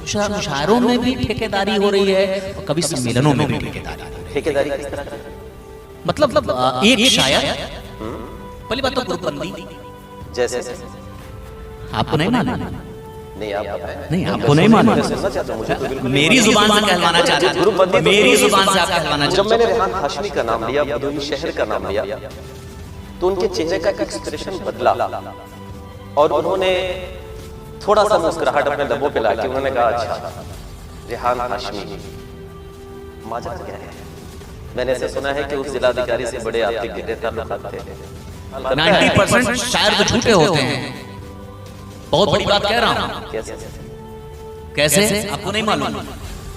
मुशायरों में भी ठेकेदारी हो रही है और कभी सम्मेलनों में भी ठेकेदारी हो रही है। ठेकेदारी किस तरह की? मतलब एक शायर, पहली बात तो ग्रुपबंदी, जैसे आपको नहीं मालूम? नहीं आप बताएं। नहीं आपको नहीं मालूम? सुनना चाहता हूं, मुझे तो बिल्कुल मेरी जुबान से कहलवाना चाहता हूं, ग्रुपबंदी तो मेरी जुबान से आप कहलवाना जब मैंने रेहान हाशमी का नाम लिया, भदोही शहर का नाम लिया, तो उनके चेहरे का एक्सप्रेशन बदला और उन्होंने थोड़ा सा मुस्कुराहट अपने लबों पे लाके उन्होंने कहा, अच्छा रेहान हाशमी, माजरा क्या है? मैंने ऐसे सुना है कि उस जिलाधिकारी से बड़े आपके गहरे ताल्लुकात थे। 90% शायर तो झूठे होते हैं। बहुत बड़ी बात कह रहा हूँ। कैसे? आपको नहीं मालूम?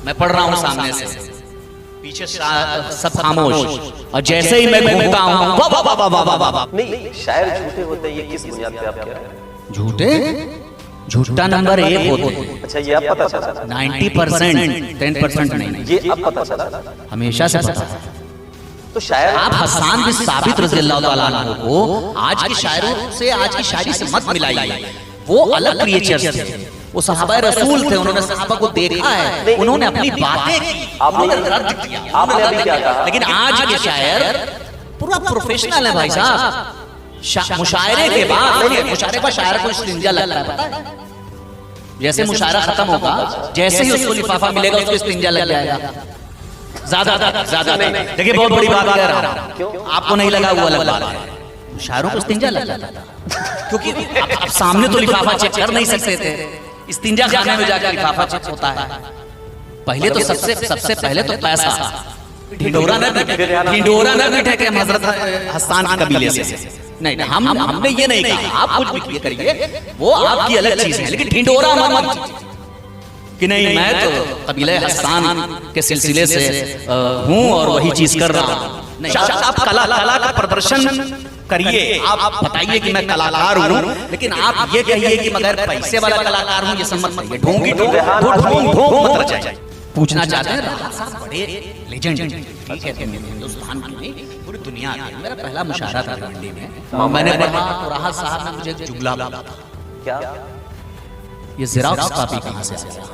मैं पढ़ रहा हूँ सामने से, पीछे सब खामोश, और जैसे ही मैं घूमता हूँ नहीं, शायर झूठे होते हैं, ये किस बुनियाद पे आप कह रहे हैं? झूठे? झूठा नंबर 1 होते हैं। अच्छा, ये अब पता चला? 90%, 10% नहीं। ये अब पता चला? हमेशा से पता है। तो शायर आप हसन बिन साबित रज़ियल्लाहु ताला अन्हु को आज के शायरों से, आज की शायरी से मत मिलाइए। वो अलग क्रिएचर्स थे, वो सहाबा रसूल थे, उन्होंने सहाबा को देखा है, उन्होंने अपनी बातें की, उन्होंने रद्द किया, आपने अभी क्या कहा? लेकिन आज के शायर पूरा प्रोफेशनल है भाई साहब। मुशायरे के बाद, मुशायरे का शायर को इस्तिंजा लगता है, पता है? जैसे मुशायरा खत्म होगा, जैसे ही उसको लिफाफा मिलेगा, उसको इस्तिंजा लग जाएगा। ज्यादा नहीं। देखिए बहुत बड़ी बात कह रहा हूं, आपको नहीं लगा वो अलग बात है। मुशायरों को इस्तिंजा लग जाता था, क्योंकि आप सामने तो लिफाफा चेक कर नहीं सकते थे, इस्तिंजा खाने में जाकर लिफाफा चेक होता है। पहले तो सबसे पहले तो पैसा, ढिंडोरा न बैठे के हजरत हसन के कबीले से। नहीं, हमने ये नहीं कहा, आप कुछ भी करिए, वो आपकी अलग चीज है, लेकिन ढिंडोरा मत कि नहीं मैं तो कबीले हसन के सिलसिले से हूँ और वही चीज कर रहा हूँ। नहीं, आप कला का प्रदर्शन करिए, आप बताइए कि मैं कलाकार हूँ, लेकिन आप ये कहिए कि मगर पैसे वाला कलाकार हूँ, ये सब मत कहिए। ढोंग मत रचाइए। पूछना चाहते हैं, राहत साहब बड़े लेजेंड, ठीक है, हिंदुस्तान की नहीं पूरी दुनिया के। मेरा पहला मुशायरा था भिवानी में, मैंने पढ़ा तो राहत साहब ने मुझे जुमला बोला था, क्या ये ज़ेरॉक्स कॉपी कहाँ से आया?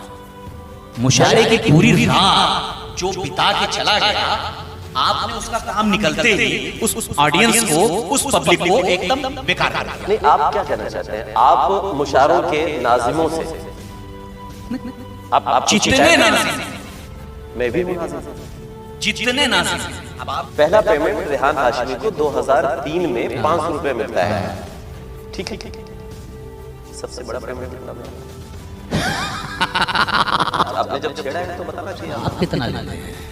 मुशायरे की पूरी रात जो बिता के चला गया, आपने उसका काम निकलते ही उस ऑडियंस को, उस पब्लिक को एकदम बेकार कर दिया। नहीं, आप क्या कहना चाहते हैं? आप मुशायरों के नाज़िमों से आप जितने नाज़िम, मैं भी हूं नाज़िम, जितने नाज़िम, अब आप पहला पेमेंट रेहान हाशमी को 2003 में 500 रुपए मिलता है, ठीक है? सबसे बड़ा पेमेंट कितना मिला? आपने जब छेड़ा है तो बताना चाहिए। आप कितना लेते हैं?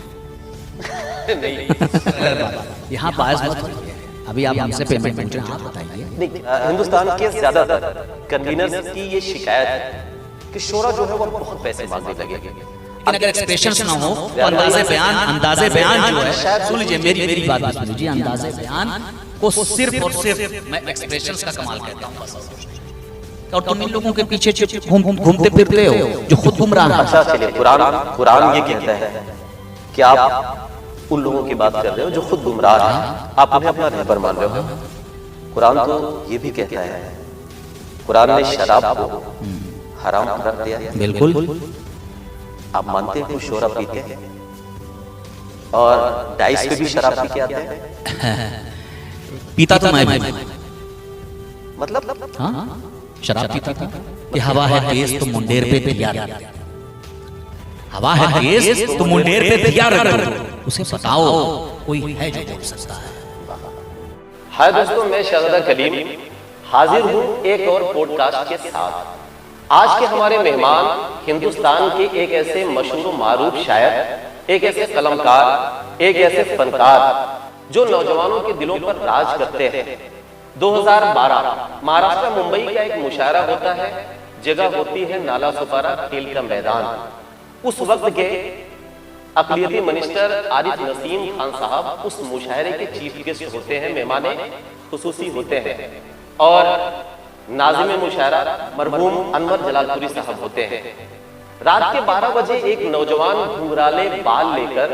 नहीं, यहाँ पास मत होइए, अभी आप हमसे पेमेंट पूछ रहे हैं, आप बताइए। नहीं, हिंदुस्तान के ज्यादातर कन्वीनर्स की ये शिकायत है कि शोरा जो है वो बहुत पैसे मांगने लगे। लेकिन अगर एक्सप्रेशंस ना हो तो अंदाज़े बयान जो है, सुन लीजिए मेरी बात सुन लीजिए, अंदाज़े बयान को सिर्फ और सिर्फ मैं एक्सप्रेशंस का कमाल कहता हूँ बस। और तुम इन लोगों के पीछे घूमते फिरते हो जो खुद गुमराह हैं। अच्छा चलिए, कुरान ये कहता है कि आप उन लोगों की बात कर रहे हो जो खुद गुमराह हैं, आप उन्हें अपना रहबर मान रहे हो। कुरान तो ये भी कहता है, कुरान ने शराब को हराम कर दिया है। बिल्कुल। आप मानते हैं कुछ शोरा पीते हैं और डाइस पे भी शराब पी के आते हैं? पीता तो मैं भी, मतलब हाँ शराब पीता था कि हवा है तेज तो मुंडेर पे तैयार, हवा है तेज तो मुंडेर पे तैयार रखो, उसे बताओ कोई है जो बोल सकता है। हाय दोस्तों, मैं शहजादा कलीम हाजिर हूँ एक और पॉडकास्ट के साथ। आज के हमारे मेहमान हिंदुस्तान के एक ऐसे मशहूर मारूफ शायर, एक ऐसे कलमकार, एक ऐसे फनकार जो नौजवानों के दिलों पर राज करते हैं। 2012 महाराष्ट्र मुंबई का एक मुशायरा होता है, जगह होती है नाला सुपारा खेल का मैदान। उस वक्त के अक़लियती मिनिस्टर आरिफ नसीम खान साहब उस मुशायरे के चीफ गेस्ट होते हैं, मेहमाने खुसूसी होते हैं, और नाज़िम मुशायरा मरहूम अनवर जलालपुरी साहब होते हैं। रात के 12 बजे एक नौजवान घुंघराले बाल लेकर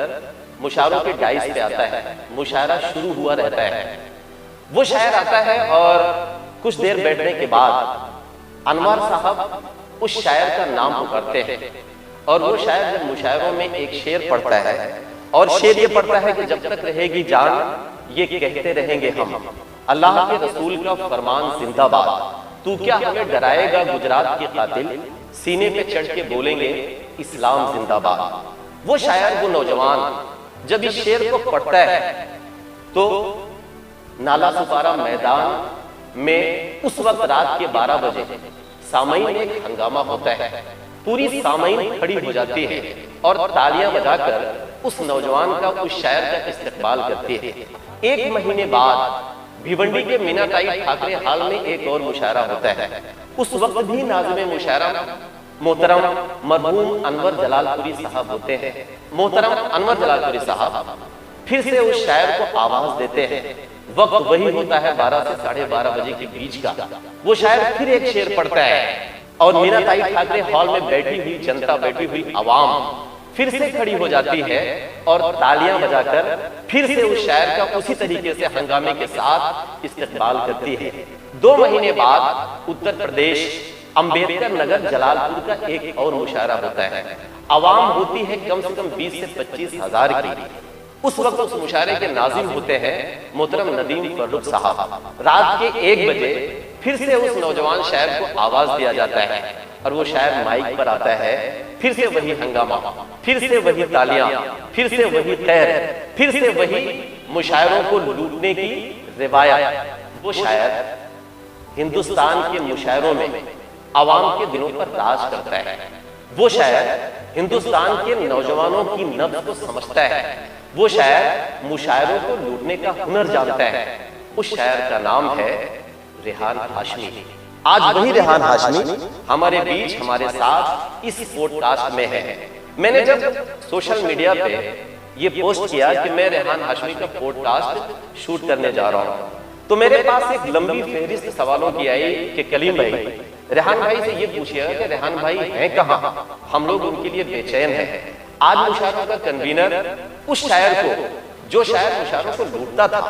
मुशायरों के डाइस पे आता है। मुशायरा शुरू हुआ रहता है, वो शायर आता है और कुछ देर बैठने के बाद अनवर साहब उस शायर का नाम पुकारते हैं। और वो शायर जब मुशायरों में एक शेर पढ़ता है और शेर ये पढ़ता है कि जब तक रहेगी जान ये कहते रहेंगे हम, अल्लाह के रसूल का फरमान जिंदाबाद, तू क्या हमें डराएगा गुजरात के कातिल, सीने पे चढ़ के बोलेंगे इस्लाम जिंदाबाद। वो शायर, वो नौजवान जब इस शेर को पढ़ता है तो नाला सुपारा मैदान में उस वक्त रात के 12 बजे सामईन में एक हंगामा होता है। पूरी सामईन खड़ी हो जाती है और तालियां बजाकर उस नौजवान का, उस शायर का इस्तकबाल करती है। 1 महीने बाद भिवंडी के मीनाताई ठाकरे हाल में एक और मुशायरा होता है। उस वक्त भी नाज़िम मुशायरा मोहतरम मरहूम अनवर जलालपुरी साहब होते हैं। मोहतरम अनवर जलालपुरी साहब फिर से उस शायर को आवाज देते हैं। वक्त वही होता है 12 से 12:30 बजे के बीच का। वो शायर फिर एक शेर पढ़ता है और मीनाताई ठाकरे हॉल में बैठी हुई जनता, बैठी हुई आवाम फिर से खड़ी हो जाती है और तालियां बजाकर फिर से उस शायर का उसी तरीके से हंगामे के साथ इस्तकबाल करती है। 2 महीने बाद उत्तर प्रदेश अंबेडकर नगर जलालपुर का एक और मुशायरा होता है। आवाम होती है कम से कम 20 से 25 हजार की। उस वक्त उस मुशायरे के नाज़िम होते हैं मोहतरम नदीम फर्रुख साहब। रात के 1 बजे फिर से उस नौजवान शायर को आवाज दिया जाता है और वो शायर माइक पर आता है। फिर से वही हंगामा, फिर से वही तालियां, फिर से वही खैर, फिर से वही मुशायरों को लूटने की रिवायत। वो शायर हिंदुस्तान के मुशायरों में आवाम के दिलों पर राज करता है। वो शायर हिंदुस्तान के नौजवानों की नब्ज को समझता है। वो शायर मुशायरों को लूटने का हुनर जानता है। उस शायर का नाम है रेहान हाशमी। आज वही रेहान हाशमी हमारे बीच, हमारे साथ इस पॉडकास्ट में है। मैंने जब सोशल मीडिया पे ये पोस्ट किया कि मैं रेहान हाशमी का पॉडकास्ट शूट करने जा रहा हूँ, तो मेरे पास एक लंबी फहरिस्त सवालों की आई कि कलीम भाई, रेहान भाई से ये पूछिएगा कि रेहान भाई हैं कहाँ, हम लोग उनके लिए बेचैन हैं। आज मुशायरों का कन्वीनर उस शायर को, जो शायर मुशायरों को लूटता था,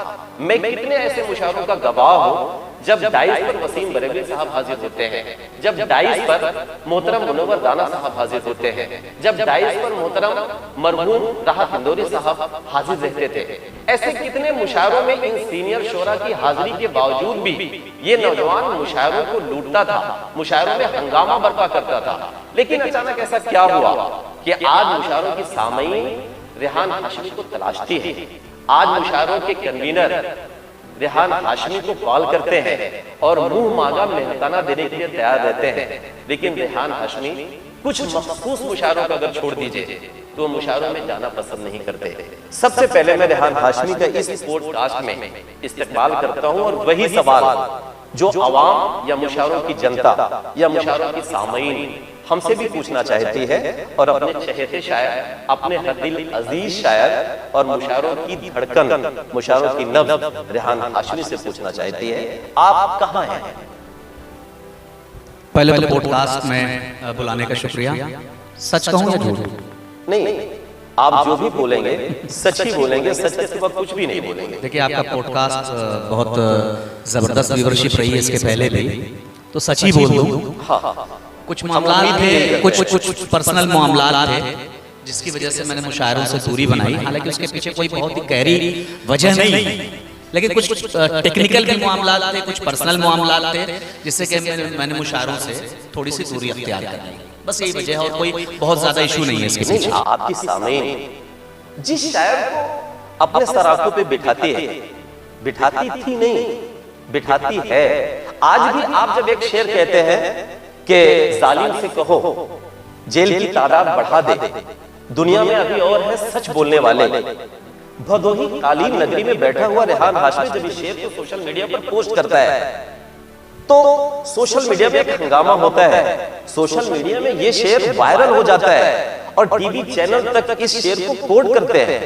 मैं कितने ऐसे मुशायरों का गवाह हूँ जब डाइस पर वसीम बरेलवी साहब हाजिर होते हैं, जब डाइस पर मोहतरम मुनव्वर दाना साहब हाजिर होते हैं, जब डाइस पर मोहतरम मरहूम राहत इंदौरी साहब हाजिर रहते थे। ऐसे कितने मुशायरों में इन सीनियर शोरा की हाजिरी के बावजूद भी ये नौजवान मुशायरों को लूटता था, मुशायरों में हंगामा बर्पा करता था। लेकिन अचानक ऐसा क्या हुआ कि आज मुशायरों की सामईन रेहान हाशमी को तलाशती है। आज मुशायरों के कन्वीनर रेहान हाशमी को कॉल करते हैं और मुंह मांगा मेहनताना देने के लिए तैयार रहते हैं। लेकिन रेहान हाशमी कुछ मखसूस मुशायरों का अगर छोड़ दीजिए तो वो मुशायरों में जाना पसंद नहीं करते। सबसे पहले मैं रेहान हाशमी का इस पॉडकास्ट में इस्तेमाल करता हूं और वही सवाल जो आवाम या मुशायरों की जनता या मुशायरों की सामईन हमसे भी पूछना चाहती है और अपने चहेते शायर, अपने हर दिल अजीज शायर और मुशायरों की धड़कन, मुशायरों की नब्ज रेहान हाशमी से पूछना चाहती है, आप कहाँ हैं? पहले तो पॉडकास्ट में बुलाने का शुक्रिया। सच कहूं या झूठ? नहीं, आप जो भी बोलेंगे सच ही बोलेंगे, सच के सिवा कुछ भी नहीं बोलेंगे। देखिए, आपका पॉडकास्ट बहुत जबरदस्त व्यूअरशिप रही है इसके पहले भी, तो सच ही बोल दूं। हाँ, कुछ मामला थे, कुछ पर्सनल मामला थे जिसकी वजह से मैंने मुशायरों से दूरी बनाई। हालांकि उसके पीछे कोई बहुत ही गहरी वजह नहीं, लेकिन कुछ टेक्निकल भी मामला थे, कुछ पर्सनल मामला थे जिससे कि मैंने मुशायरों से थोड़ी सी दूरी अख्तियार कर ली। बस यही वजह है और कोई बहुत ज्यादा इशू नहीं है इसके पीछे। आपकी सामईन जिस शायर को अपने सराखों पे बिठाती है, बिठाती थी नहीं, बिठाती है। आज भी आप जब एक शेर कहते हैं कि जालिम से कहो जेल की तादाद बढ़ा दे, दुनिया में अभी और है सच बोलने वाले। भदोही कालीन नगरी में बैठा हुआ रेहान हाशमी जब इस शेर को सोशल मीडिया पर पोस्ट करता है तो सोशल मीडिया में एक हंगामा होता है। सोशल मीडिया में ये शेर वायरल हो जाता है और टीवी चैनल तक इस शेर को कोट करते हैं।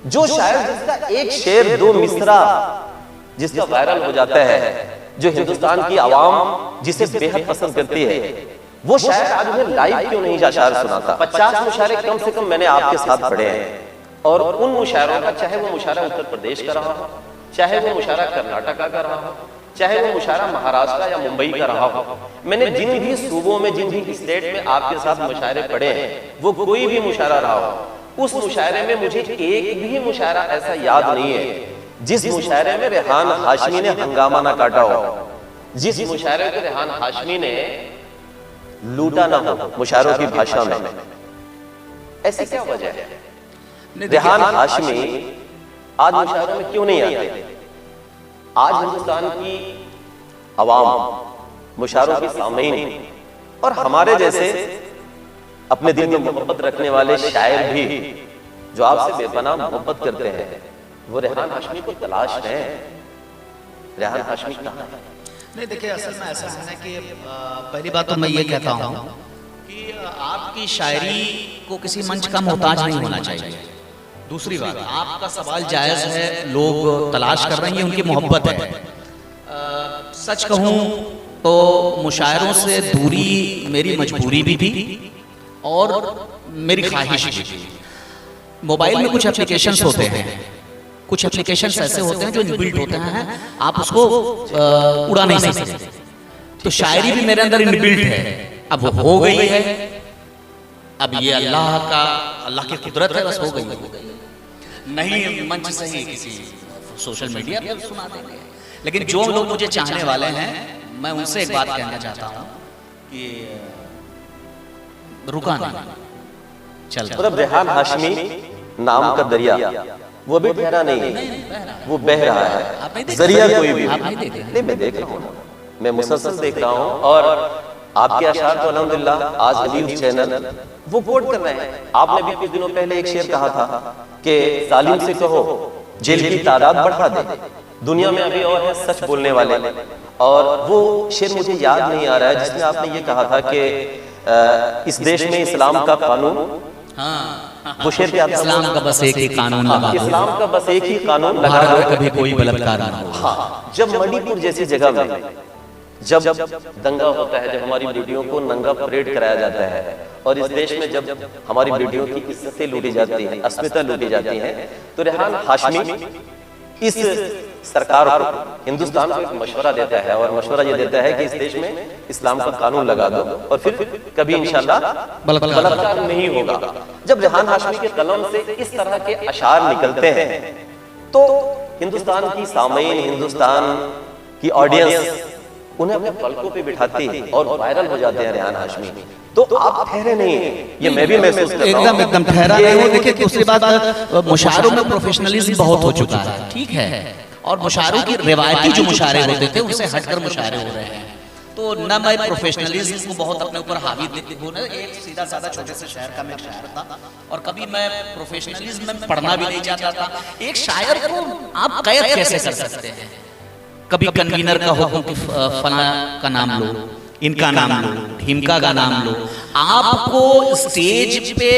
जो शायर जिसका एक शेर 2 मिसरा जिसका वायरल हो जाता है, जो हिंदुस्तान की आवाम जिसे बेहद पसंद करती है, वो शायर आज उन्हें लाइव क्यों नहीं अशार सुनाता? 50 मुशायरे कम से कम मैंने आपके साथ पढ़े हैं और उन मुशायरों का, चाहे वो मुशायरा उत्तर प्रदेश का रहा हो, चाहे वो मुशायरा कर्नाटका का रहा हो, चाहे वो मुशायरा महाराष्ट्र या मुंबई का रहा हो, मैंने जिन भी सूबों में, जिन भी स्टेट में आपके साथ मुशायरे पढ़े हैं, वो कोई भी मुशायरा रहा हो, उस मुशायरे में मुझे एक भी मुशायरा ऐसा याद नहीं है जिस मुशायरे में रेहान हाशमी ने हंगामा ना काटा हो, जिस मुशायरे को रेहान हाशमी ने लूटा ना हो मुशायरों की भाषा में। ऐसी क्या वजह है? रेहान हाशमी आज मुशायरों में क्यों नहीं आते? आज हिंदुस्तान की अवाम, मुशायरों की सामीन और हमारे जैसे अपने दिल में मोहब्बत रखने वाले शायर भी जो आपसे बेपनाह मोहब्बत करते हैं, वो रेहान हाशमी को तलाश है। रेहान हाशमी कहाँ है? नहीं देखिए, असल में ऐसा है कि पहली बात तो मैं ये कहता हूँ कि आपकी शायरी को किसी मंच का मोहताज नहीं होना चाहिए। दूसरी बात, आपका सवाल जायज़ है, लोग तलाश कर रहे हैं, उनकी मोहब्बत है। सच कहूँ तो मुशायरों से दूरी मेरी मजबूरी भी थी और मेरी ख्वाहिश भी थी। मोबाइल में कुछ एप्लीकेशंस होते हैं, कुछ एप्लीकेशंस ऐसे होते हैं जो इनबिल्ट होते हैं, आप उसको उड़ा नहीं सकते। तो शायरी भी मेरे अंदर इनबिल्ट है, अब वो हो गई है, अब ये अल्लाह की कुदरत है, बस हो गई। नहीं मंच से ही किसी सोशल मीडिया पर सुना देंगे, लेकिन जो लोग मुझे चाहने वाले हैं, मैं उनसे एक बात कहना चाहता हूँ कि रुका नहीं, चल। मतलब रेहान हाशमी नाम का दरिया वो भी ठहरा नहीं है, वो बह रहा है, जरिया कोई भी नहीं। मैं देख रहा हूँ, मैं मुसलसल देख रहा हूँ, और आपके अशार तो अल्हम्दुलिल्लाह आज न्यूज़ चैनल वो कोट कर रहे हैं। आपने भी कुछ दिनों पहले एक शेर कहा था कि जालिम से कहो जेल की तादाद बढ़ा दे, दुनिया में अभी और है सच बोलने वाले। और वो शेर मुझे याद नहीं आ रहा है जिसमें आपने ये कहा था कि इस देश में इस्लाम का कानून, वो शेर क्या था? इस्लाम का बस एक ही कानून लगा दो, इस्लाम का बस एक ही कानून लगा भारत दो, में कभी कोई बलात्कार ना हो। हाँ, जब मणिपुर जैसी जगह में जब दंगा होता है, जब हमारी बेटियों को नंगा परेड कराया जाता है, और इस देश में जब हमारी बेटियों की इज्जतें लूटी जाती हैं, अस्मिता लूटी जाती हैं, तो रेहान हाशमी इस सरकार को, हिंदुस्तान को एक मशवरा देता है, और मशवरा ये देता है कि इस देश में इस्लाम का कानून लगा दो और फिर कभी इंशाल्लाह बलात्कार नहीं होगा। जब रेहान हाशमी के कलम से इस तरह के अशार निकलते हैं तो हिंदुस्तान की सामीन, हिंदुस्तान की ऑडियंस उन्हें अपने पलकों पे बिठाती है और वायरल हो जाते हैं रेहान हाशमी। तो आप ठहरे नहीं हैं, ये मैं भी महसूस करता हूं। एकदम ठहरा नहीं हो। देखिए, दूसरी बात, मुशायरों में प्रोफेशनलिज्म बहुत हो चुका है, ठीक है, और मुशायरों की रिवायती जो मुशायरे होते थे उनसे हटकर मुशायरे हो रहे हैं। तो न मैं प्रोफेशनलिज्म को बहुत अपने ऊपर हावी हूँ, एक सीधा साधा छोटे से शहर का मैं एक शायर था, और कभी मैं प्रोफेशनलिज्म में पढ़ना भी नहीं चाहता था। एक शायर को आप कैद कैसे कर सकते हैं? कभी कन्वीनर का हुक्म कि फला का नाम लो, इनका नाम लो, ढिमका का नाम लो। आपको स्टेज पे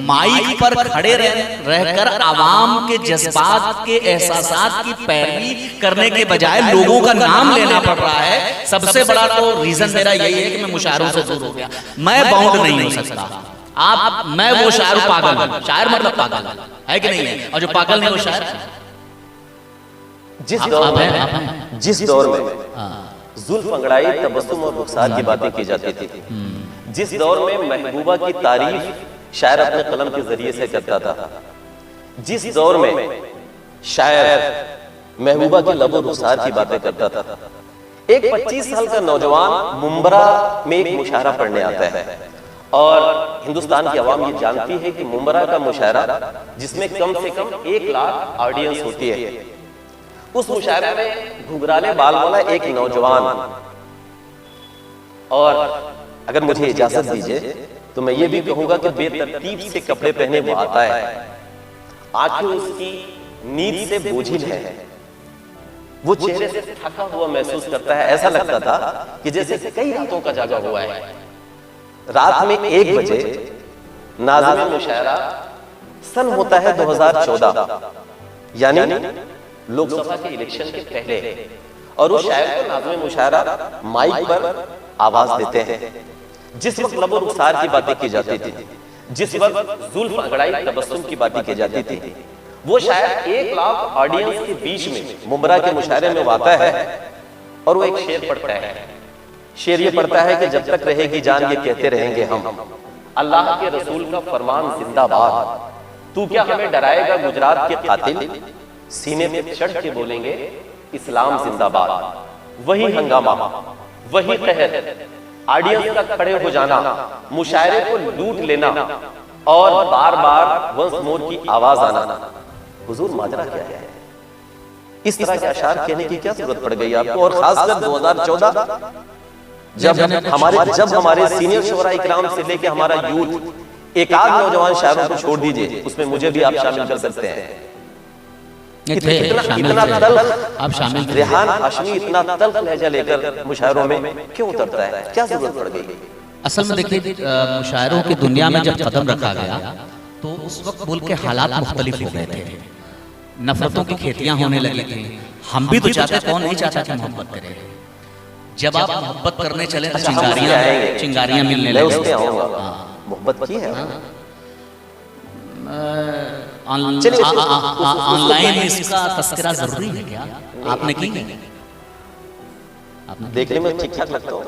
माइक पर खड़े रहकर आवाम के जज्बात के एहसासात की पैरवी करने के बजाय लोगों का नाम लेना पड़ रहा है। सबसे बड़ा तो रीजन मेरा यही है कि मैं मुशायरों से दूर हो गया। मैं बाउंड नहीं हो सकता। मैं वो शायर पागल हूं, शायर मतलब पागल है कि नहीं है, और जो पागल नहीं वो शायर। जिस दौर में जुल्फ, अंगड़ाई, तबस्सुम और रुखसार की बातें की जाती थी, जिस दौर में महबूबा की तारीफ शायर अपने कलम के जरिए से करता था, जिस दौर में शायर महबूबा के लबो रुखसार की बातें करता था, एक 25 साल का नौजवान मुंबरा में एक मुशायरा पढ़ने आता है, और हिंदुस्तान की आवाम ये जानती है कि मुंबरा का मुशायरा जिसमें कम से कम 1 लाख ऑडियंस होती है, उस मुशायरे में घुघराले बाल वाला एक नौजवान, और अगर मुझे इजाजत दीजिए तो मैं ये भी कहूंगा कि बेतरतीब से कपड़े पहने वो आता है, आंखें उसकी नींद से बोझिल है, वो चेहरे से थका हुआ महसूस करता है। ऐसा लगता था कि जैसे कई रातों का जागा हुआ है। रात में 1 बजे नाज़िम मुशायरा, सन होता है 2014, यानी लोकसभा के इलेक्शन के पहले, और उस शायर को नाज़िम मुशायरा माइक पर आवाज देते हैं। जिस वक्त लबो रुखसार की बातें की जाती थी, जिस वक्त जुल्फ, अंगड़ाई, तबस्सुम की बातें की जाती थी, वो शायर 1 लाख ऑडियंस के बीच में मुंबरा के मुशायरे में आता है, और वो एक शेर पढ़ता है। शेर ये पढ़ता है कि जब तक रहेगी जान ये कहते रहेंगे हम, अल्लाह के रसूल का फरमान जिंदाबाद, तू क्या हमें डराएगा गुजरात के कातिल, सीने पे चढ़ के बोलेंगे इस्लाम जिंदाबाद। वही हंगामा, वही कहर, ऑडियंस का खड़े हो जाना, मुशायरे को लूट लेना और बार बार वंस मोर की आवाज आना। हुजूर माजरा क्या है? इस तरह के अशार कहने की क्या जरूरत पड़ गई आपको? और खासकर 2014 जब हमारे सीनियर शुरा इकराम से लेके हमारा यूथ, एक आध नौजवान शायरों को छोड़ दीजिए, उसमें मुझे भी आप शामिल कर सकते हैं। इतना तल्ख आप शामिल, रेहान हाशमी इतना तल्ख लहजा लेकर मुशायरों में क्यों उतरता है? क्या जरूरत पड़ गई? असल में देखिए, मुशायरों की दुनिया में जब कदम रखा गया तो उस वक्त मुल्क के हालात मुख्तलिफ हो गए थे, नफरतों की खेतियां होने लगी थी। हम भी तो चाहते, कौन नहीं चाहता कि मोहब्बत करे। जब आप मोहब्बत करने चले तो चिंगारियां मिलने लगी। मोहब्बत की है ऑनलाइन, इसका तस्करा जरूरी है क्या? आपने की है? देखने में ठीक ठाक लगता हो,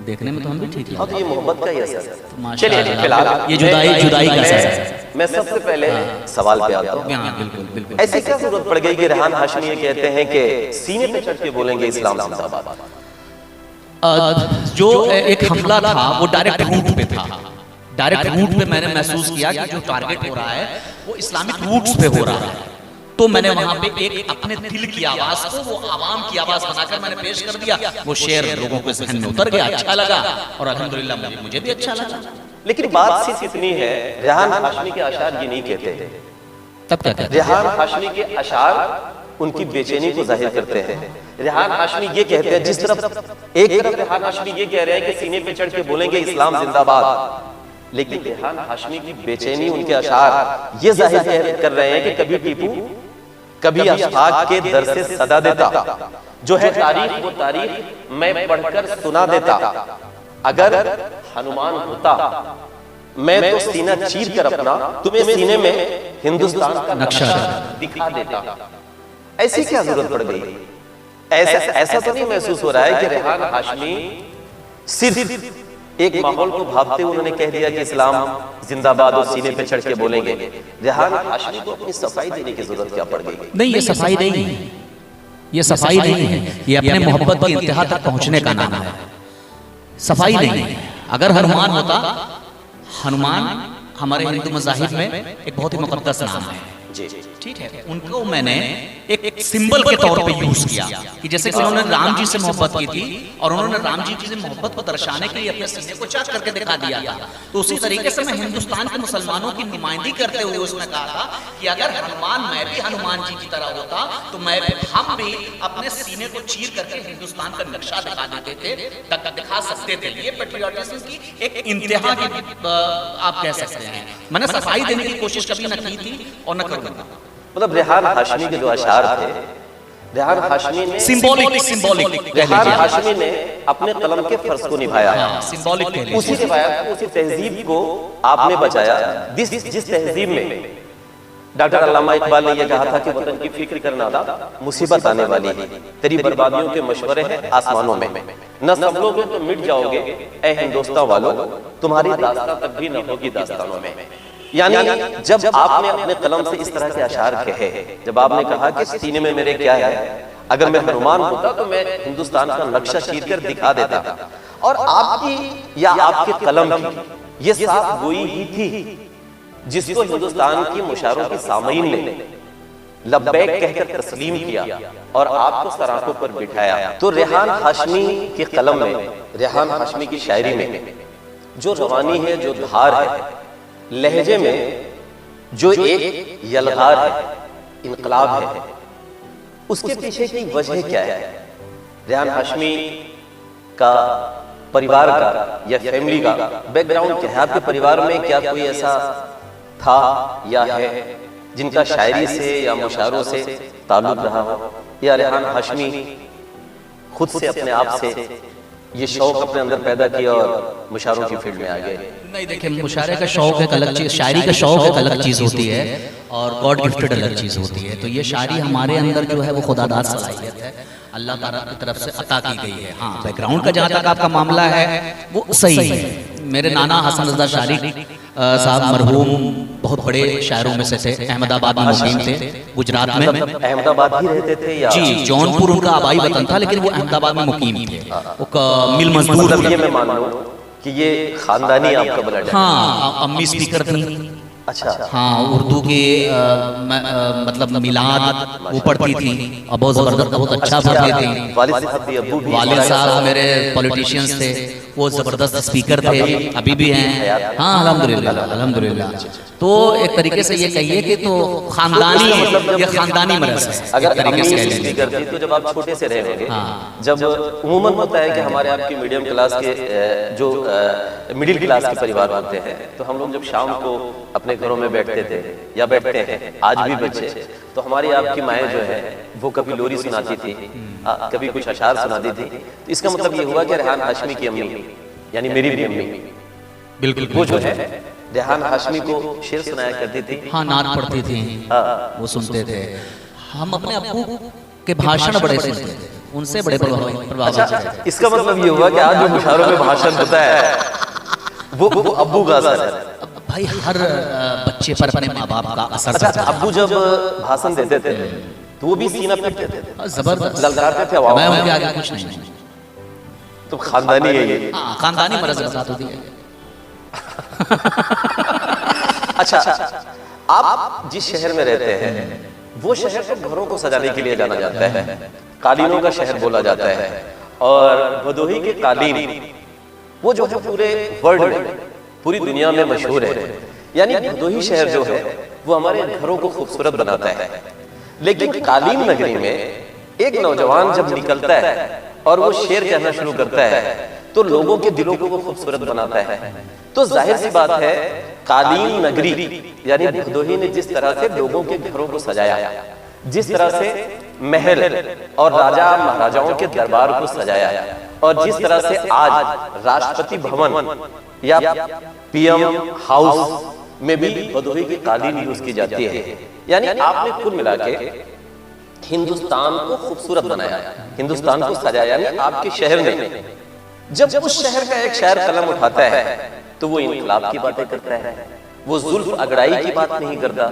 देखने में तो हम भी ठीक है। ये मोहब्बत का ही असर है। चलिए फिलहाल ये जुदाई का असर है। मैं सबसे पहले सवाल पे आता हूँ। बिल्कुल बिल्कुल। ऐसी क्या जरूरत पड़ गई कि रेहान हाशमी ये कहते हैं कि सीने पे चढ़ के बोलेंगे इस्लाम जिंदाबाद? जो एक हमला था वो डायरेक्ट रूट पे था। डायरेक्ट रूट पे मैंने महसूस किया कि जो टारगेट हो रहा है वो इस्लामिक रूट्स पे हो रहा है। तो मैंने वहां पे एक अपने दिल की आवाज को, वो आवाम की आवाज बनाकर मैंने पेश कर दिया। वो शेर लोगों के ज़हन में उतर गया, अच्छा लगा, और अल्हम्दुलिल्लाह मुझे भी अच्छा लगा। लेकिन बात सिर्फ इतनी है, रेहान हाशमी के अशार ये नहीं कहते। तब क्या कहते? रेहान हाशमी के अशार उनकी बेचैनी को जाहिर करते हैं। रेहान हाशमी ये कहते हैं, जिस तरफ एक तरफ रेहान हाशमी ये कह रहे हैं कि सीने पे चढ़ के बोलेंगे इस्लाम जिंदाबाद, लेकिन रेहान हाशमी की बेचैनी उनके अशार ये जाहिर कर रहे हैं कि कभी टीपू, कभी अशफाक के दर से सदा देता, जो है तारीख वो तारीख मैं पढ़कर सुना देता, अगर हनुमान होता मैं तो सीना चीर कर अपना तुम्हें सीने में हिंदुस्तान का नक्शा दिखा देता। ऐसी क्या जरूरत पड़ गई? ऐसा तो नहीं महसूस हो रहा है कि रेहान हाशमी सिर्फ एक माहौल को भापते उन्होंने कह दिया कि इस्लाम जिंदाबाद और सीने पे चढ़ के बोलेंगे? रेहान हाशमी को अपनी सफाई देने की जरूरत क्या पड़ गई? नहीं, ये सफाई नहीं है, ये सफाई नहीं है, ये अपने मोहब्बत की इंतहा तक पहुंचने का नाम है। सफाई नहीं है। अगर हनुमान होता, हनुमान हमारे हिंदू मज़ाहिब में एक बहुत ही मुक़द्दस नाम है, ठीक है। उनको मैंने एक सिंबल के तौर पे यूज किया कि जैसे कि उन्होंने राम जी से मोहब्बत की थी और उन्होंने राम जी से मोहब्बत को दर्शाने के लिए अपने सीने को चाक करके दिखा दिया था। तो उसी तरीके से मैं हिंदुस्तान के मुसलमानों की नुमाइंदगी करते हुए उसमें कहा था कि अगर हनुमान, मैं भी हनुमान जी की तरह होता तो हम भी अपने सीने को चीर करके हिंदुस्तान का नक्शा दिखा देते थे, दिखा सकते थे। ये पेट्रियटिज्म की एक इंतहा की आप कह सकते हैं। मैंने सफाई देने की कोशिश कभी न की थी और न करूंगा। मतलब रेहान हाशमी के जो अशार थे, रेहान हाशमी ने सिंबॉलिक रेहान हाशमी ने अपने कलम के फर्ज को निभाया, सिंबॉलिक उसी रिवायत को, उसी तहजीब को आपने बचाया जिस तहजीब में डॉक्टर अल्लामा इकबाल ने यह कहा था कि वतन की फिक्र करना था मुसीबत आने वाली है, तेरी बर्बादियों के मशवरे हैं आसमानों में, न संभलोगे तो मिट जाओगे ऐ हिंदुस्तान वालों, तुम्हारी दास्तां तक भी न होगी दास्तानों में। यानी जब आपने अपने कलम से इस तरह के अशार कहे, जब आपने कहा कि सीने में मेरे क्या है, अगर मैं हनुमान होता तो मैं हिंदुस्तान का नक्शा चीर कर दिखा देता, और आपकी या आपके कलम की ये साफ गोई ही थी जिसको हिंदुस्तान की मुशायरों की सामईन ने लब्बैक कहकर तस्लीम किया और आपको सराखों पर बिठाया। तो रेहान हाशमी के कलम में, रेहान हाशमी की शायरी में जो रवानी है, जो धार है, लहजे में जो एक यलगार है, इनकलाब है, उसके पीछे की वजह क्या है? रेहान हाशमी का परिवार का या फैमिली का बैकग्राउंड क्या है? आपके परिवार में क्या कोई ऐसा था या है जिनका शायरी से या मुशायरों से ताल्लुक रहा हो, या रेहान हाशमी खुद से अपने आप से ये शौक अपने अंदर पैदा किया और मुशायरों की फील्ड में आ गए? नहीं, देखिए, मुशायरे का शौक एक अलग चीज, शायरी का शौक एक अलग चीज होती है और गॉड गिफ्टेड अलग चीज होती है। तो ये शायरी हमारे अंदर जो है वो खुदादाद सलाहियत है। अल्लाह ताला की तरफ से अता की गई है। हाँ, बैकग्राउंड का जहाँ तक आपका मामला है वो सही है। मेरे नाना हसन रज़ा शारी साहब मरहूम बहुत बड़े शायरों में से थे, अहमदाबाद में मुकीम थे, गुजरात में। अहमदाबाद ही रहते थे या? जी, जौनपुर उनका आबाई वतन था, लेकिन वो अहमदाबाद में मुकीम थे। वो मिल मजदूर थे। ये मैं मान लूं कि ये खानदानी आपका ब्लड है? हाँ, अम्मी स्पीकर थी। अच्छा। हाँ, उर्दू की मतलब मिलाद वो पढ़ती थी और बहुत जबरदस्त, बहुत अच्छा पढ़ती थी। वालिद साहब मेरे पॉलिटिशियंस थे, वो जबरदस्त स्पीकर थे, अभी भी हैं। हाँ, अल्हम्दुलिल्लाह अल्हम्दुलिल्लाह। तो एक तरीके से ये कहिए कि तो खानदानी, ये खानदानी मरज़ है। अगर तरीके से स्पीकर थी तो जब आप छोटे से रहे होंगे, जब उमूमन होता है कि हमारे आपकी मीडियम क्लास के जो मिडिल क्लास के परिवार होते हैं, तो हम लोग जब शाम को अपने घरों में बैठते थे या बैठते हैं आज भी बच्चे, तो हमारी आपकी माएँ जो है वो कभी लोरी सुनाती थी, कभी कुछ अशार सुनाती थी। तो इसका मतलब ये हुआ कि रेहान हाशमी की अम्मी यानी मेरी भी अम्मी बिल्कुल वो जो है रेहान हाशमी को शेर सुनाया करती थी। हाँ, नात पढ़ती थी, वो सुनते थे। हम अपने अब्बू के भाषण बड़े सुनते थे, उनसे बड़े प्रभावित थे। इसका मतलब ये हुआ कि आज जो मुशायरों में भाषण होता है वो अब्बू का असर है। भाई हर बच्चे पर अपने माँ बाप का असर। अच्छा, अब्बू जब भाषण देते थे तो वो भी सीना पीटते थे, जबरदस्त ललकारते थे। मैं उनके आगे कुछ नहीं। तो खानदानी है ये? हाँ, खानदानी मरज़ बसात होती है। अच्छा, आप जिस शहर में रहते हैं वो शहर तो घरों को सजाने के लिए जाना जाता है, कालीनों का शहर बोला जाता है। और भदोही के कालीन वो जो है पूरे वर्ल्ड में, पूरी दुनिया में मशहूर है। यानी भदोही शहर जो है वो हमारे घरों को खूबसूरत बनाता है। लेकिन कालीन नगरी में एक नौजवान जब निकलता है और वो शेर कहना शुरू करता है तो लोगों के दिलों को वो खूबसूरत बनाता है। तो जाहिर सी बात है, कालीन नगरी यानी भदोही ने जिस तरह से लोगों के घरों को सजाया, जिस तरह से महल और राजा महाराजाओं के दरबार को सजाया, और जिस तरह से आज राष्ट्रपति भवन या पीएम हाउस में भी भदोही की कालीन यूज की जाती है। यानी आपने कुल मिला के हिंदुस्तान को खूबसूरत बनाया, हिंदुस्तान को सजाया। यानी आपके शहर ने जब उस शहर का एक शायर कलम उठाता है तो वो इनकलाब की बातें करता है, वो जुल्फ अगड़ाई की बात नहीं करता,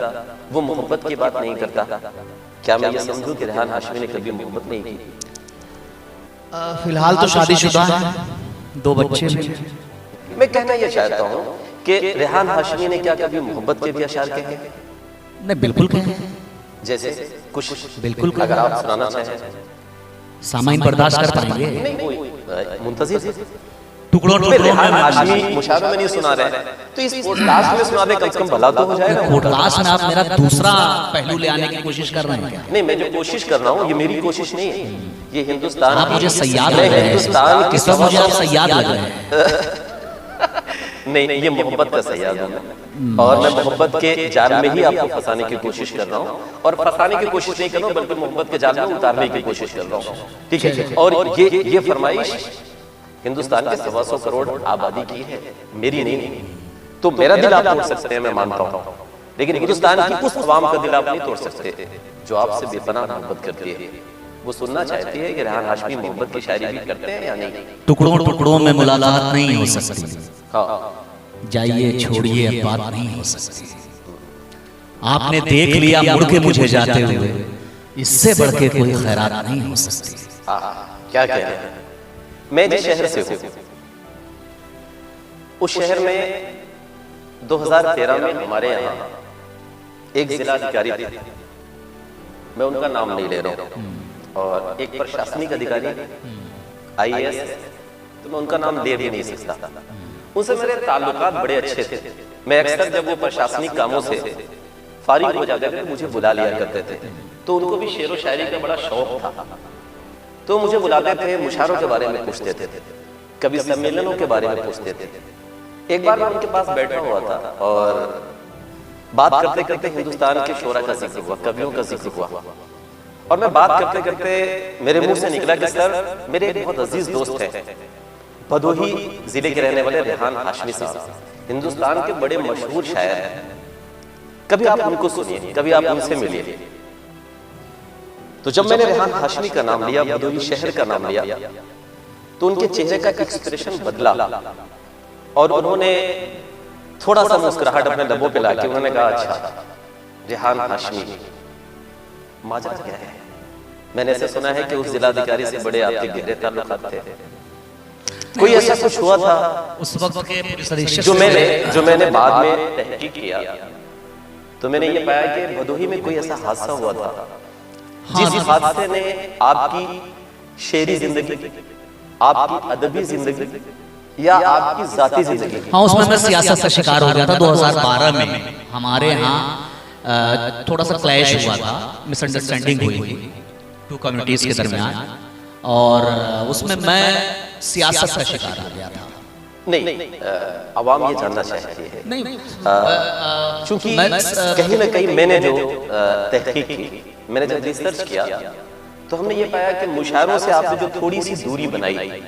वो मोहब्बत की बात नहीं करता। क्या मैं ये समझूं कि रेहान हाशमी ने कभी मोहब्बत नहीं की? फिलहाल तो शादीशुदा है, 2 बच्चे। मैं कहना ये चाहता हूँ कि रेहान हाशमी ने क्या कभी मोहब्बत के भी अशार कहे? नहीं, बिल्कुल कहे। जैसे कुछ बिल्कुल अगर आप सुनाना चाहें, सामाइन बर्दाश्त कर पाएंगे? मुंतजिर टुकड़ों टुकड़ों में हाशमी मुशायरों में नहीं सुना रहे तो इस पॉडकास्ट में सुना दे, कम से कम भला तो हो जाएगा। पॉडकास्ट में आप मेरा दूसरा पहलू ले आने की कोशिश कर रहे हैं क्या? नहीं, मैं जो कोशिश कर रहा हूँ ये मेरी कोशिश नहीं है, ये हिंदुस्तान। आप मुझे सयाद लग रहे हैं, हिंदुस्तान किस वक्त मुझे आप सयाद लग रहे हैं? नहीं, ये मोहब्बत का सयाद हूँ मैं, और मैं मोहब्बत के जाल में ही आपको फंसाने की कोशिश कर रहा हूँ। और फंसाने की कोशिश नहीं कर रहा हूँ, बल्कि मोहब्बत के जाल में उतारने की कोशिश कर रहा हूँ। ठीक है? और ये फरमाइश हिंदुस्तान के 125 करोड़ आबादी की है, मेरी नहीं। तो मेरा दिल आप तोड़ सकते हैं, मैं मानता हूँ, लेकिन हिंदुस्तान की उस अवाम का दिल आप नहीं तोड़ सकते जो आपसे बेपनाह मोहब्बत करती है। वो सुनना चाहती है कि रेहान हाशमी मोहब्बत की शायरी भी करते हैं या नहीं। टुकड़ों टुकड़ों में मुलाकात नहीं हो सकती, हाँ, जाइए छोड़िए अब बात नहीं हो सकती। आपने देख लिया मुड़ के मुझे जाते हुए, इससे बढ़ के कोई खैरात नहीं हो सकती। क्या कह रहे हैं? मैं जिस शहर से हूँ उस शहर में 2013 में हमारे यहाँ एक जिलाधिकारी थे, मैं उनका नाम नहीं ले रहा हूँ, और एक प्रशासनिक अधिकारी IAS, तो मैं उनका नाम ले भी नहीं सकता। उनसे मेरे ताल्लुकात बड़े अच्छे थे। मैं अक्सर जब वो प्रशासनिक कामों से फारिग हो जाते थे मुझे बुला लिया करते थे, तो उनको भी शेर व शायरी का बड़ा शौक था। तो मुझे बुलाते थे, मुशायरों के बारे में पूछते थे, कभी सम्मेलनों के बारे में पूछते थे। एक बार मैं उनके पास बैठा हुआ था और बात करते करते हिंदुस्तान के शोरा का जिक्र हुआ, कवियों का जिक्र हुआ, और मैं बात करते करते मेरे मुंह से निकला कि सर, मेरे एक बहुत अजीज दोस्त हैं, भदोही जिले के रहने वाले रेहान हाशमी साहब, हिंदुस्तान के बड़े मशहूर शायर हैं, कभी आप उनको सुनिए, कभी आप उनसे मिलिए। तो जब मैंने रेहान हाशमी का नाम लिया, भदोही शहर का नाम लिया, तो उनके चेहरे का एक्सप्रेशन बदला और उन्होंने थोड़ा सा मुस्कुराहट अपने लबों पे लाके उन्होंने कहा, अच्छा रेहान हाशमी, माजरा क्या है? मैंने ऐसे सुना है कि उस जिलाधिकारी से बड़े आपके गहरे ताल्लुकात थे, कोई ऐसा कुछ हुआ था उस वक्त के जो मैंने बाद में तहकीक किया तो मैंने ये पाया कि भदोही में कोई ऐसा हादसा हुआ था जिस हादसे ने आपकी शेरी जिंदगी, आपकी अदबी जिंदगी या आपकी जाती जिंदगी, हाँ उसमें मैं सियासत का शिकार हो गया था। 2012 में हमारे यहाँ थोड़ा सा क्लैश हुआ था, मिसअंडरस्टैंडिंग हुई थी टू कम्युनिटीज के दरमियान, और उसमें मैं सियासत का शिकार हो गया था। नहीं, आवाम ये जानना चाहती है, नहीं चूंकि कहीं ना कहीं मैंने जो तहकीक की, मैंने जब रिसर्च किया तो हमने ये पाया कि मुशायरों से आपने जो थोड़ी सी दूरी बनाई,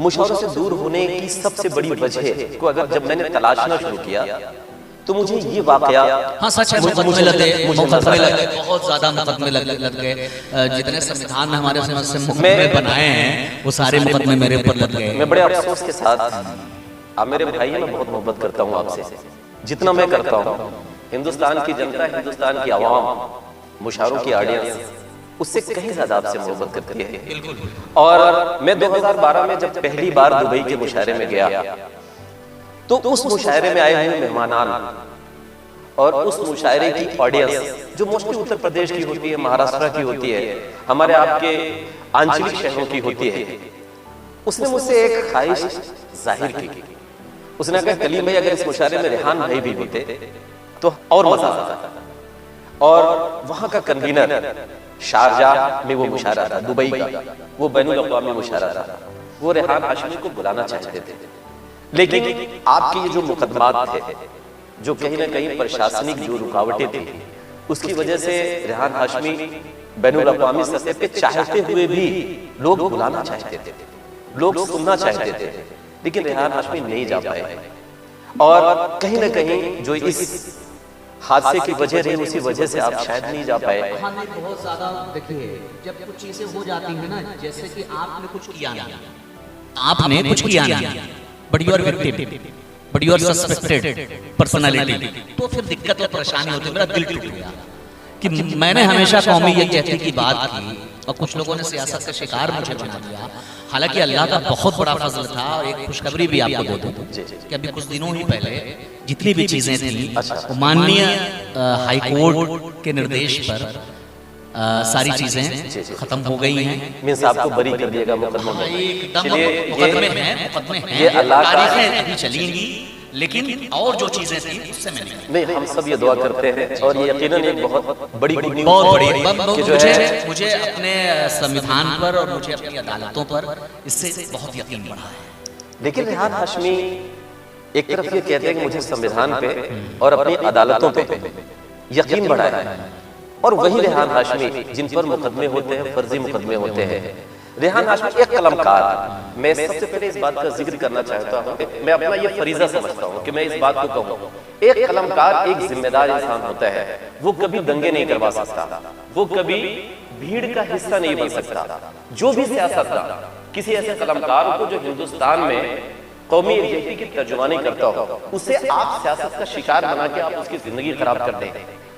मुशायरों से दूर होने की सबसे बड़ी वजह को अगर जब मैंने तलाशना शुरू किया तो मुझे ये वाकया, हाँ सच है, मुकदमे लगे, बहुत ज्यादा मुकदमे लग गए। जितने संविधान में हमारे से मुकदमे बनाए हैं वो सारे मुकदमे मेरे ऊपर लग गए। मैं बड़े अफसोस के साथ, आप मेरे भाई, मैं बहुत मोहब्बत करता हूँ आपसे, जितना मैं करता हूँ हिंदुस्तान की जनता, हिंदुस्तान की आवाम, मुशायरों की ऑडियंस उससे कहीं ज्यादा आपसे मोहब्बत करती है। और मैं 2012 में जब पहली बार दुबई के मुशायरे में गया तो उस मुशायरे में आए हुए मेहमानान और उस मुशायरे की ऑडियंस जो मोस्टली उत्तर प्रदेश की होती है, महाराष्ट्र की होती है, हमारे आपके आंचलिक शहरों की होती है, उसने मुझसे एक ख्वाहिश जाहिर की। उसने कहा, कलीम भाई अगर इस मुशायरे में रेहान भाई भी होते तो और मजा आता। और वहां का कन्वीनर शारजाह में वो मुशायरा था, दुबई का वो बैनुल अक़वामी मुशायरा था, वो रेहान हाशमी को बुलाना चाहते थे, लेकिन आपके ये जो मुकदमात थे, जो कहीं ना कहीं प्रशासनिक जो रुकावटें थी, उसकी वजह से रेहान हाशमी बैनुल अक़वामी सतह पे चाहते हुए भी लोग बुलाना चाहते थे, लोग सुनना चाहते थे, लेकिन रेहान हाशमी नहीं जा पाए। और कहीं ना कहीं जो इस हादसे की वजह रही, उसी वजह से आप शायद नहीं जा पाए। हमें बहुत ज्यादा देखिए, जब कुछ चीजें हो जाती हैं ना, जैसे कि आपने कुछ किया नहीं, आपने कुछ किया नहीं, but you are victim, but you are suspected personality, तो फिर दिक्कत और परेशानी होती है। मेरा दिल टूट गया कि मैंने हमेशा कौमी यकजहती की बात की और कुछ लोगों ने सियासत का शिकार मुझे बना दिया। हालांकि अल्लाह का बहुत बड़ा फजल था। और एक खुशखबरी भी आपको दे दूं कि अभी कुछ दिनों ही पहले जितनी भी चीजें थी माननीय हाई कोर्ट के निर्देश पर सारी चीजें खत्म हो गई हैं। मींस आपको बरी कर दिएगा मुकदमा में। एकदम मुकदमे हैं, ये अल्लाह का तारीखें अभी चलेंगी, लेकिन और जो चीजें थी उससे मैं नहीं, हम सब ये दुआ करते हैं और ये यकीनन एक बहुत बड़ी बहुत बड़ी मुझे अपने संविधान पर और मुझे अपनी अदालतों पर इससे बहुत यकीन बढ़ा है। लेकिन रेहान हाशमी एक तरफ ये कहते हैं कि मुझे संविधान पे और अपनी अदालतों पे यकीन बढ़ा है, और वही रेहान हाशमी जिन पर मुकदमे होते हैं, फर्जी मुकदमे होते हैं। रेहान हाशमी एक कलमकार, मैं सबसे पहले इस बात का जिक्र करना चाहता हूँ, मैं अपना ये फरीजा समझता हूँ कि मैं इस बात को कहूँ, एक कलमकार एक जिम्मेदार इंसान होता है। वो कभी दंगे नहीं करवा सकता, वो कभी भीड़ का हिस्सा नहीं बन सकता। जो भी सियासतदान किसी ऐसे कलमकार को जो हिंदुस्तान में कौमी यकजहती की तर्जुमानी करता हो, उसे आप सियासत का शिकार बना के आप उसकी जिंदगी खराब कर दें।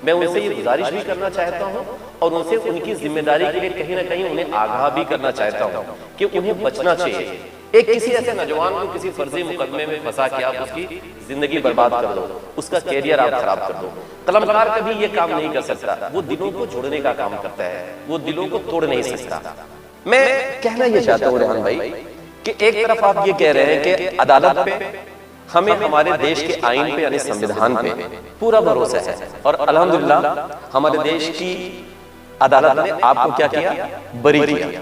मैं उनसे ये गुजारिश भी करना चाहता हूँ और उनसे उनकी जिम्मेदारी के लिए कहीं ना कहीं उन्हें आगाह भी करना चाहता हूँ कि उन्हें बचना चाहिए। एक किसी ऐसे नौजवान को किसी फर्जी मुकदमे में फंसा के आप उसकी जिंदगी बर्बाद कर दो, उसका कैरियर आप खराब कर दो। कलमकार कभी ये काम नहीं कर सकता, वो दिलों को जोड़ने का काम करता है, वो दिलों को तोड़ नहीं सकता। मैं कहना ये चाहता हूँ रेहान भाई कि एक तरफ आप ये कह रहे हैं कि अदालत पे हमें हमारे देश के आईन पे यानी संविधान पे पूरा भरोसा है, और अल्हम्दुलिल्लाह हमारे देश की अदालत ने आपको क्या किया, बरी किया।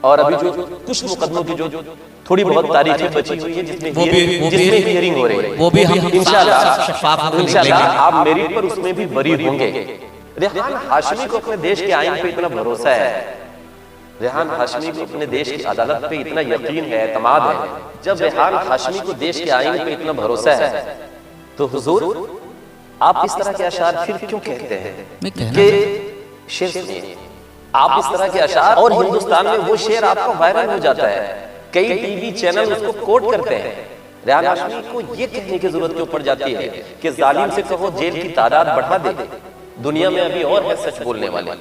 और अभी जो कुछ मुकदमों की जो थोड़ी बहुत तारीखें बची हुई है जिसमें हियरिंग हो रही है, वो भी हम इंशाल्लाह आप मेरिट पर उसमें भी बरी होंगे। रेहान हाशमी को अपने देश के आईन पे इतना भरोसा है, रेहान हाशमी को अपने देश की अदालत पे इतना यकीन है, एतमाद है। जब रेहान हाशमी को देश के आईन पे इतना भरोसा है, तो हुजूर आप इस तरह के अशार फिर क्यों कहते हैं कि शेर सुनिए, आप इस तरह के अशार, और हिंदुस्तान में वो शेर आपका वायरल हो जाता है, कई टीवी चैनल उसको कोट करते हैं। रेहान हाशमी को ये कहने की जरूरत क्यों पड़ जाती है कि जालिम से कहो जेल की तादाद बढ़ा दे, दुनिया में अभी और है सच बोलने वाले।